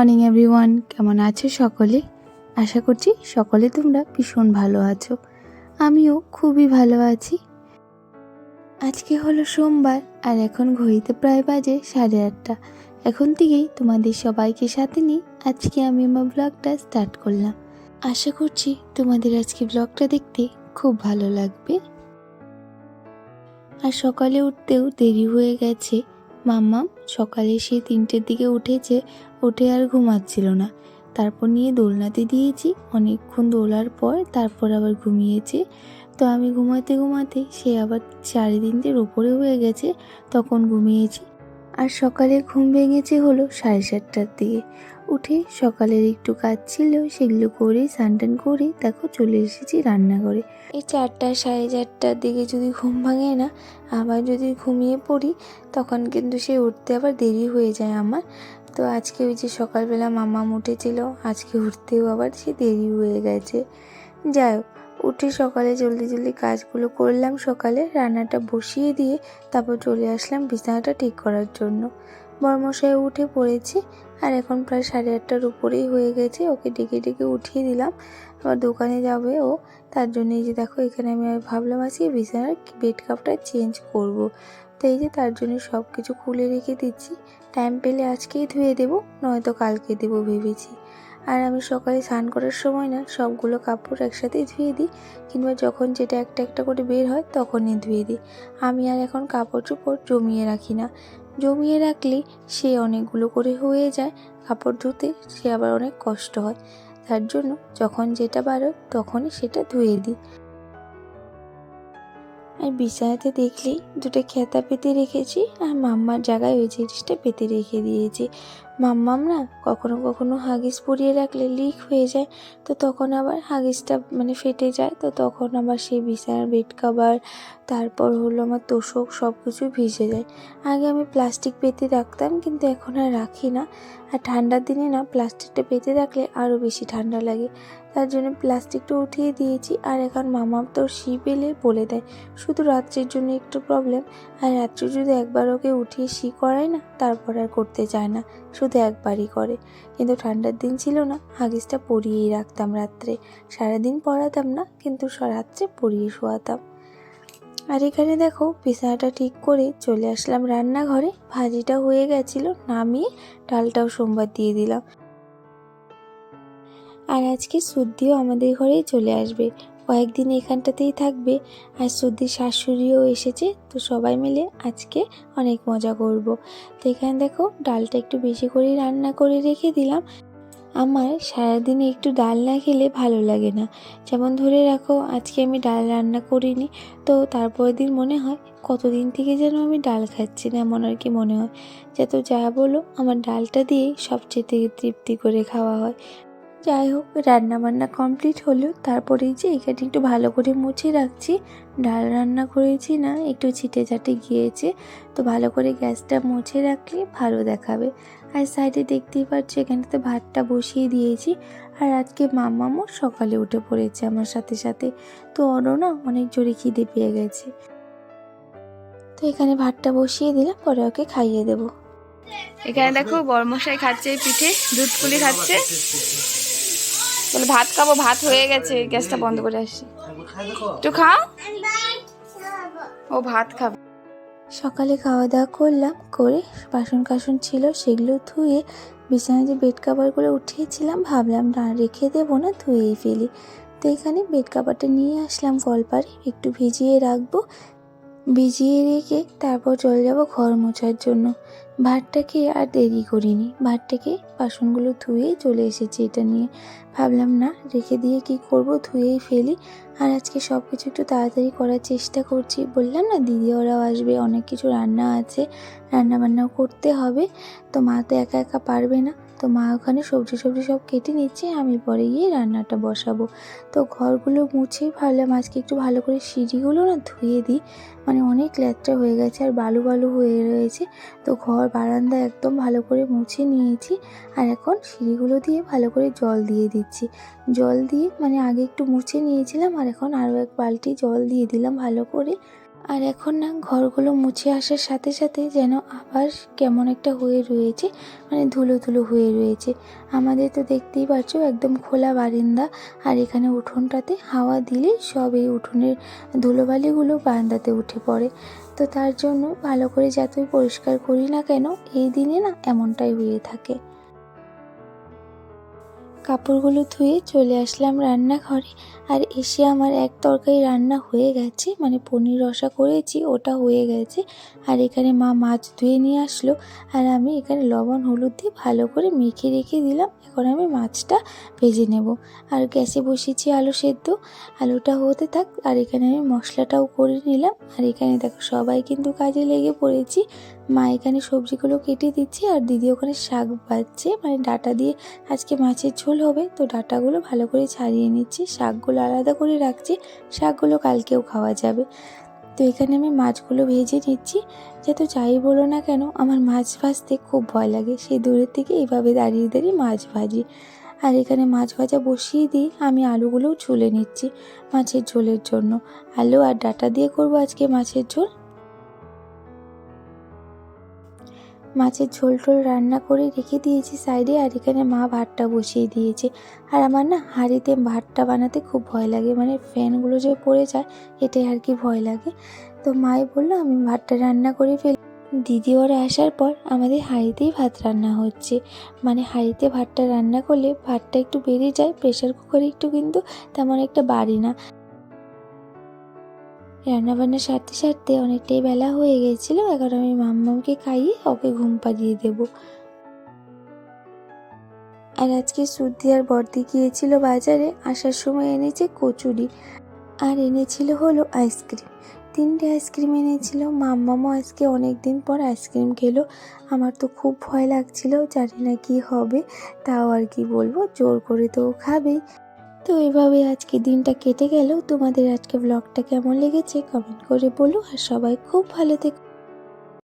Morning everyone, কেমন আছো সকলে? আশা করছি সকলে তোমরা ভীষণ ভালো আছো। আমিও খুবই ভালো আছি। আজকে হলো সোমবার আর এখন ঘড়িতে প্রায় বাজে 8:30। এখন থেকেই তোমাদের সবাইকে সাথে নিয়ে আজকে আমি আমার ব্লগটা স্টার্ট করলাম। আশা করছি তোমাদের আজকে ব্লগটা দেখতে খুব ভালো লাগবে। আর সকালে উঠতেও দেরি হয়ে গেছে। মাম্মাম সকালে সে 3টের দিকে উঠেছে, উঠে আর ঘুমাচ্ছিল না। তারপর নিয়ে দোলনাতে দিয়েছি, অনেকক্ষণ দোলার পর তারপর আবার ঘুমিয়েছে। তো আমি ঘুমাতে ঘুমাতে সে আবার 3:30-এর উপরে হয়ে গেছে, তখন ঘুমিয়েছি। আর সকালে ঘুম ভেঙেছে হলো 7:30টার দিকে। উঠে সকালের একটু কাজ ছিল, সেগুলো করে স্নান করে দেখো চলে এসেছি রান্নাঘরে। এই 4টা 4:30টার দিকে যদি ঘুম ভাঙে না, আবার যদি ঘুমিয়ে পড়ি তখন কিন্তু সে উঠতে আবার দেরি হয়ে যায় আমার। তো আজকে ওই যে সকালবেলা মামা উঠেছিল, আজকে উঠতেও আবার সে দেরি হয়ে গেছে। যাই হোক, উঠে সকালে জলদি জলদি কাজগুলো করলাম, সকালে রান্নাটা বসিয়ে দিয়ে তারপর চলে আসলাম বিছানাটা ঠিক করার জন্য। বড়মশাই উঠে পড়েছে আর এখন প্রায় 8:30টার উপরেই হয়ে গেছে। ওকে ডেকে ডেকে উঠিয়ে দিলাম, আবার দোকানে যাবে ও। তার জন্য এই যে দেখো এখানে আমি ভাবলাম আজকে বিছানার বেড কাপটা চেঞ্জ করব। তো এই যে তার জন্য সব কিছু খুলে রেখে দিচ্ছি, টাইম পেলে আজকেই ধুয়ে দেবো, নয়তো কালকে দেবো ভেবেছি। আর আমি সকালে স্নান করার সময় না সবগুলো কাপড় একসাথেই ধুয়ে দিই, কিংবা যখন যেটা একটা একটা করে বের হয় তখনই ধুয়ে দিই। আমি আর এখন কাপড় চোপড় জমিয়ে রাখি না, জমিয়ে রাখলে সে অনেকগুলো করে হয়ে যায়, কাপড় ধুতে সে আবার অনেক কষ্ট হয়। তার জন্য যখন যেটা বারোয় তখনই সেটা ধুয়ে দিই। আর বিছানাতে দেখলেই দুটো খেতা পেতে রেখেছি, আর মাম্মার জায়গায় ওই জিনিসটা পেতে রেখে দিয়েছি। মাম্মাম না কখনো কখনো হাগিস পরিয়ে রাখলে লিক হয়ে যায়, তো তখন আবার হাগিসটা ফেটে যায়, তো তখন আবার সেই বিছানার বেড কভার, তারপর হলো আমার তোশক সব কিছু ভিজে যায়। আগে আমি প্লাস্টিক পেতে রাখতাম, কিন্তু এখন আর রাখি না। আর ঠান্ডার দিনে না প্লাস্টিকটা পেতে রাখলে আরও বেশি ঠান্ডা লাগে, তার জন্য প্লাস্টিকটা উঠিয়ে দিয়েছি। আর এখন মামাম তো শি পেলে বলে দেয়, শুধু রাত্রির জন্য একটু প্রবলেম। আর রাত্রে যদি একবার ওকে উঠিয়ে শি করায় না, তারপর আর করতে চায় না, শুধু একবারই করে। কিন্তু ঠান্ডার দিন ছিল না, হাগিসটা পরিয়েই রাখতাম রাত্রে, সারাদিন পরাতাম না, কিন্তু রাত্রে পরিয়ে শোয়াতাম। আর এখানে দেখো বিছানাটা ঠিক করে চলে আসলাম রান্নাঘরে। ভাজিটা হয়ে গেছিলো, নামিয়ে ডালটাও সোমবার দিয়ে দিলাম। আর আজকে সুদ্দিও আমাদের ঘরেই চলে আসবে, কয়েকদিন এখানটাতেই থাকবে। আর সুদ্দির শাশুড়িও এসেছে, তো সবাই মিলে আজকে অনেক মজা করব। তো এখানে দেখো ডালটা একটু বেশি করে রান্না করে রেখে দিলাম। আমার সারাদিনে একটু ডাল না খেলে ভালো লাগে না। যেমন ধরে রাখো আজকে আমি ডাল রান্না করিনি, তো তারপরের দিন মনে হয় কতদিন থেকে যেন আমি ডাল খাচ্ছি না, এমন আর কি মনে হয়। যত যা বলো, আমার ডালটা দিয়েই সবচেয়ে তৃপ্তি করে খাওয়া হয়। যাই হোক, রান্নাবান্না কমপ্লিট হলো, তারপরেই যে এখানে একটু ভালো করে মুছে রাখছি। ডাল রান্না করেছি না, একটু ছিটে চাটে গিয়েছে, তো ভালো করে গ্যাসটা মুছে রাখলে ভালো দেখাবে। আর সাইডে দেখতেই পাচ্ছি এখানে তো ভাতটা বসিয়ে দিয়েছি। আর আজকে মামামও সকালে উঠে পড়েছে আমার সাথে সাথে, তো ওরও না অনেক জোরে খিদে পেয়ে গেছে। তো এখানে ভাতটা বসিয়ে দিলাম, পরে ওকে খাইয়ে দেবো। এখানে দেখো বড়মশাই খাচ্ছে পিঠে, দুধ পুলি খাচ্ছে, বলে ভাত খাবো, ভাত হয়ে গেছে, গ্যাসটা বন্ধ করে আসছি, একটু খাও। ও ভাত খাবে। সকালে খাওয়া দাওয়া করলাম, করে বাসন কাসন ছিল সেগুলো ধুয়ে বিছানায় যে বেড কাভারগুলো উঠিয়েছিলাম, ভাবলাম না রেখে দেবো না, ধুয়েই ফেলি। তো এখানে বেড কাভারটা নিয়ে আসলাম কলপারে, একটু ভিজিয়ে রাখবো। ভিজিয়ে রেখে তারপর চলে যাব ঘর মোছার জন্য। ভাতটা খেয়ে আর দেরি করিনি, ভাতটা খেয়ে বাসনগুলো ধুয়েই চলে এসেছি। এটা নিয়ে ভাবলাম না রেখে দিয়ে কি করব, ধুয়েই ফেলি। আর আজকে সব কিছু একটু তাড়াতাড়ি করার চেষ্টা করছি। বললাম না দিদি ওরাও আসবে, অনেক কিছু রান্না আছে, রান্না বান্নাও করতে হবে, তো মা তো একা একা পারবে না। তো মা ওখানে সবজি সব কেটে নিচ্ছে, আমি পরে গিয়ে রান্নাটা বসাবো। তো ঘরগুলো মুছে ভাবলাম আজকে একটু ভালো করে সিঁড়িগুলো না ধুয়ে দিই, অনেক ল্যাট্টা হয়ে গেছে আর বালু বালু হয়ে রয়েছে। তো ঘর বারান্দা একদম ভালো করে মুছে নিয়েছি। আর এখন সিঁড়িগুলো দিয়ে ভালো করে জল দিয়ে দিচ্ছি। জল দিয়ে আগে একটু মুছে নিয়েছিলাম, আর এখন আরও এক বালতি জল দিয়ে দিলাম ভালো করে। আর এখন না ঘরগুলো মুছে আসার সাথে সাথে যেন আবার কেমন একটা হয়ে রয়েছে, মানে ধুলো ধুলো হয়ে রয়েছে। আমাদের তো দেখতেই পাচ্ছ একদম খোলা বারান্দা, আর এখানে উঠোনটাতে হাওয়া দিলেই সব এই উঠোনের ধুলোবালিগুলো বারান্দাতে উঠে পড়ে। তো তার জন্য ভালো করে যতই পরিষ্কার করি না কেন এই দিনে না এমনটাই হয়ে থাকে। কাপড়গুলো ধুয়ে চলে আসলাম রান্নাঘরে, আর এসে আমার এক তরকারি রান্না হয়ে গেছে, মানে পনির রসা করেছি ওটা হয়ে গেছে। আর এখানে মা মাছ ধুয়ে নিয়ে আসলো, আর আমি এখানে লবণ হলুদ দিয়ে ভালো করে মেখে রেখে দিলাম। এখন আমি মাছটা ভেজে নেব। আর গ্যাসে বসিয়েছি আলু সেদ্ধ, আলুটা হতে থাক, আর এখানে আমি মশলাটাও করে নিলাম। আর এখানে দেখো সবাই কিন্তু কাজে লেগে পড়েছি। মা এখানে সবজিগুলো কেটে দিচ্ছে, আর দিদি ওখানে শাক ভাজছে, মানে ডাঁটা দিয়ে আজকে মাছের ঝোল হবে, তো ডাঁটাগুলো ভালো করে ছাড়িয়ে নিচ্ছি, শাকগুলো আলাদা করে রাখছি, শাকগুলো কালকেও খাওয়া যাবে। তো এখানে আমি মাছগুলো ভেজে নিচ্ছি। যেহেতু যাই বলো না কেন আমার মাছ ভাজতে খুব ভয় লাগে, সেই দূরের থেকে এইভাবে দাঁড়িয়ে দাঁড়িয়ে মাছ ভাজি। আর এখানে মাছ ভাজা বসিয়ে দিয়ে আমি আলুগুলোও ছুলে নিচ্ছি মাছের ঝোলের জন্য। আলু আর ডাঁটা দিয়ে করবো আজকে মাছের ঝোল। মাছের ঝোল টোল রান্না করে রেখে দিয়েছি সাইডে, আর এখানে মা ভাতটা বসিয়ে দিয়েছে। আর আমার না হাঁড়িতে ভাতটা বানাতে খুব ভয় লাগে, মানে ফ্যানগুলো যে পড়ে যায় এটাই আর কি ভয় লাগে। তো মাই বললো আমি ভাতটা রান্না করে ফেলি। দিদি ওরা আসার পর আমাদের হাঁড়িতেই ভাত রান্না হচ্ছে, মানে হাঁড়িতে ভাতটা রান্না করলে ভাতটা একটু বেড়ে যায়, প্রেশার কুকারে একটু কিন্তু তেমন একটা বাড়ে না। রান্নাবান্না সারতে সারতে অনেকটাই বেলা হয়ে গেছিলো, এখন আমি মাম্মামকে খাইয়ে ওকে ঘুম পাড়িয়ে দেবো। আর আজকে সুদ্ধি আর বড়দি গিয়েছিল বাজারে, আসার সময় এনেছে কচুরি আর এনেছিল হলো আইসক্রিম। 3টে আইসক্রিম এনেছিল। মাম্মামও আজকে অনেক দিন পর আইসক্রিম খেলো। আমার তো খুব ভয় লাগছিল, জানি না কি হবে, তাও আর কি বলবো, জোর করে তো খাবেই। তো এভাবে আজকে দিনটা কেটে গেল। তোমাদের আজকে ব্লগটা কেমন লেগেছে কমেন্ট করে বলো, আর সবাই খুব ভালো থেকো।